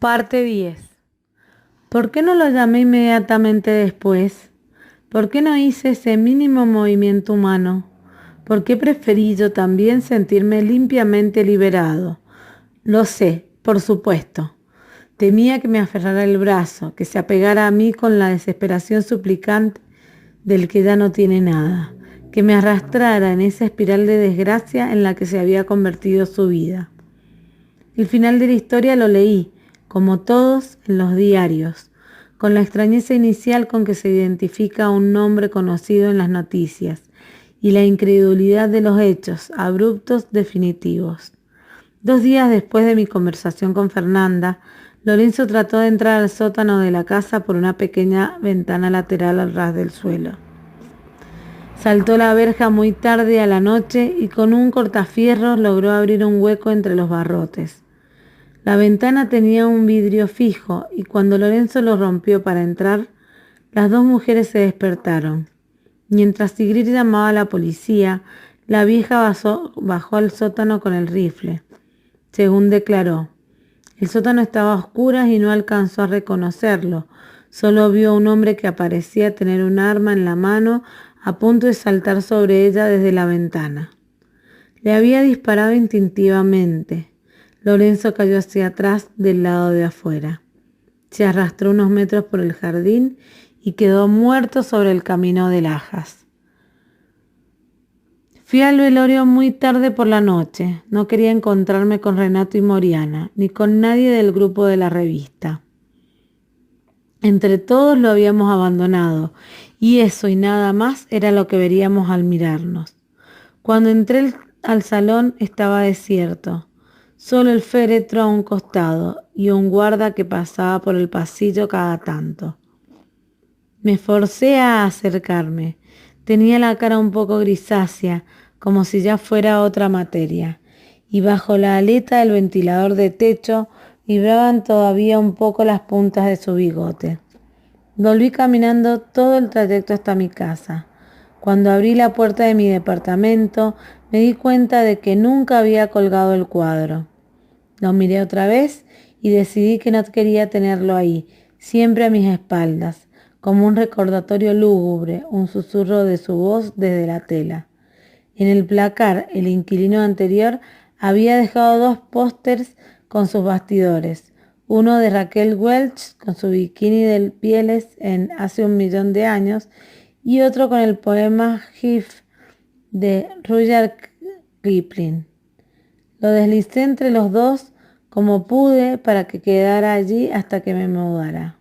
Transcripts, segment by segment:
Parte 10. ¿Por qué no lo llamé inmediatamente después? ¿Por qué no hice ese mínimo movimiento humano? ¿Por qué preferí yo también sentirme limpiamente liberado? Lo sé, por supuesto. Temía que me aferrara el brazo, que se apegara a mí con la desesperación suplicante del que ya no tiene nada, que me arrastrara en esa espiral de desgracia en la que se había convertido su vida. El final de la historia lo leí, como todos, en los diarios, con la extrañeza inicial con que se identifica un nombre conocido en las noticias y la incredulidad de los hechos abruptos definitivos. 2 días después de mi conversación con Fernanda, Lorenzo trató de entrar al sótano de la casa por una pequeña ventana lateral al ras del suelo. Saltó la verja muy tarde a la noche y con un cortafierros logró abrir un hueco entre los barrotes. La ventana tenía un vidrio fijo y cuando Lorenzo lo rompió para entrar, las dos mujeres se despertaron. Mientras Sigrid llamaba a la policía, la vieja bajó al sótano con el rifle. Según declaró, el sótano estaba a oscuras y no alcanzó a reconocerlo. Solo vio a un hombre que parecía tener un arma en la mano a punto de saltar sobre ella desde la ventana. Le había disparado instintivamente. Lorenzo cayó hacia atrás del lado de afuera. Se arrastró unos metros por el jardín y quedó muerto sobre el camino de Lajas. Fui al velorio muy tarde por la noche. No quería encontrarme con Renato y Moriana, ni con nadie del grupo de la revista. Entre todos lo habíamos abandonado, y eso y nada más era lo que veríamos al mirarnos. Cuando entré al salón estaba desierto. Solo el féretro a un costado y un guarda que pasaba por el pasillo cada tanto. Me forcé a acercarme. Tenía la cara un poco grisácea, como si ya fuera otra materia, y bajo la aleta del ventilador de techo vibraban todavía un poco las puntas de su bigote. Volví caminando todo el trayecto hasta mi casa. Cuando abrí la puerta de mi departamento, me di cuenta de que nunca había colgado el cuadro. Lo miré otra vez y decidí que no quería tenerlo ahí, siempre a mis espaldas, como un recordatorio lúgubre, un susurro de su voz desde la tela. En el placar, el inquilino anterior había dejado 2 pósters con sus bastidores, uno de Raquel Welch con su bikini de pieles en Hace 1.000.000 de años y otro con el poema If de Rudyard Kipling. Lo deslicé entre los dos como pude para que quedara allí hasta que me mudara.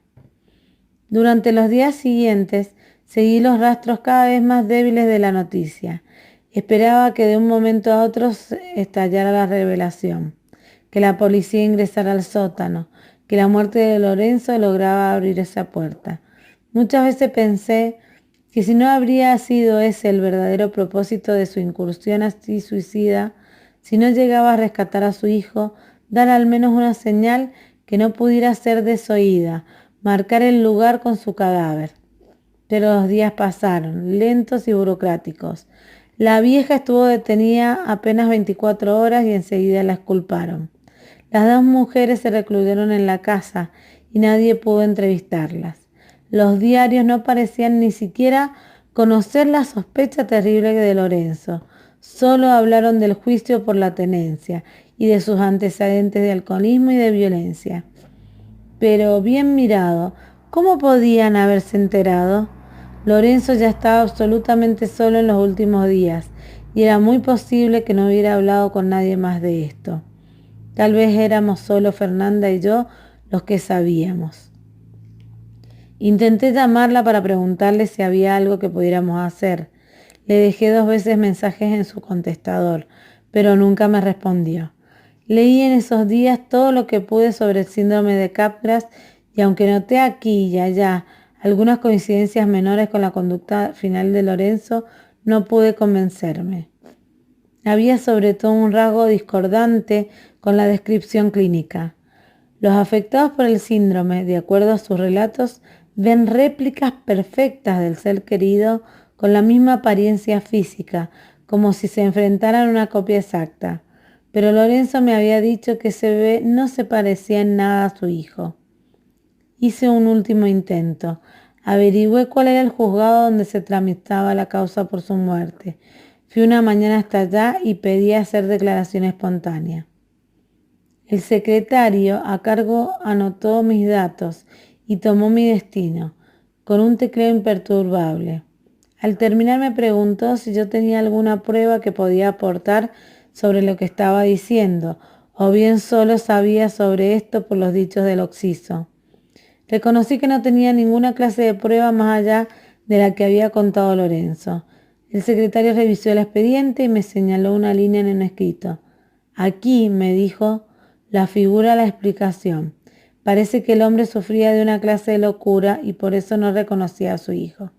Durante los días siguientes seguí los rastros cada vez más débiles de la noticia. Esperaba que de un momento a otro estallara la revelación, que la policía ingresara al sótano, que la muerte de Lorenzo lograba abrir esa puerta. Muchas veces pensé que si no habría sido ese el verdadero propósito de su incursión así suicida, si no llegaba a rescatar a su hijo, dar al menos una señal que no pudiera ser desoída, marcar el lugar con su cadáver. Pero los días pasaron, lentos y burocráticos. La vieja estuvo detenida apenas 24 horas y enseguida la exculparon. Las 2 mujeres se recluyeron en la casa y nadie pudo entrevistarlas. Los diarios no parecían ni siquiera conocer la sospecha terrible de Lorenzo. Solo hablaron del juicio por la tenencia y de sus antecedentes de alcoholismo y de violencia. Pero bien mirado, ¿cómo podían haberse enterado? Lorenzo ya estaba absolutamente solo en los últimos días y era muy posible que no hubiera hablado con nadie más de esto. Tal vez éramos solo Fernanda y yo los que sabíamos. Intenté llamarla para preguntarle si había algo que pudiéramos hacer. Le dejé 2 veces mensajes en su contestador, pero nunca me respondió. Leí en esos días todo lo que pude sobre el síndrome de Capgras y aunque noté aquí y allá algunas coincidencias menores con la conducta final de Lorenzo, no pude convencerme. Había sobre todo un rasgo discordante con la descripción clínica. Los afectados por el síndrome, de acuerdo a sus relatos, ven réplicas perfectas del ser querido con la misma apariencia física, como si se enfrentaran a una copia exacta. pero Lorenzo me había dicho que ese bebé no se parecía en nada a su hijo. Hice un último intento. Averigüé cuál era el juzgado donde se tramitaba la causa por su muerte. Fui una mañana hasta allá y pedí hacer declaración espontánea. El secretario a cargo anotó mis datos y tomó mi destino, con un tecleo imperturbable. Al terminar me preguntó si yo tenía alguna prueba que podía aportar sobre lo que estaba diciendo, o bien solo sabía sobre esto por los dichos del occiso. Reconocí que no tenía ninguna clase de prueba más allá de la que había contado Lorenzo. El secretario revisó el expediente y me señaló una línea en el escrito. Aquí, me dijo, la figura la explicación. Parece que el hombre sufría de una clase de locura y por eso no reconocía a su hijo.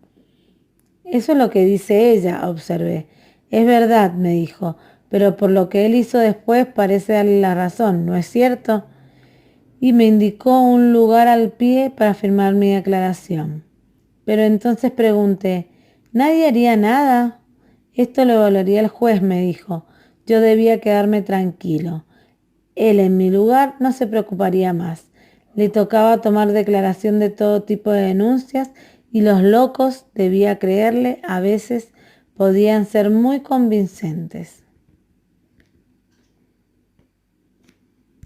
Eso es lo que dice ella, observé. Es verdad, me dijo, pero por lo que él hizo después parece darle la razón, ¿no es cierto? Y me indicó un lugar al pie para firmar mi declaración. Pero entonces pregunté, ¿nadie haría nada? Esto lo evaluaría el juez, me dijo. Yo debía quedarme tranquilo. Él en mi lugar no se preocuparía más. Le tocaba tomar declaración de todo tipo de denuncias y los locos, debía creerle, a veces podían ser muy convincentes.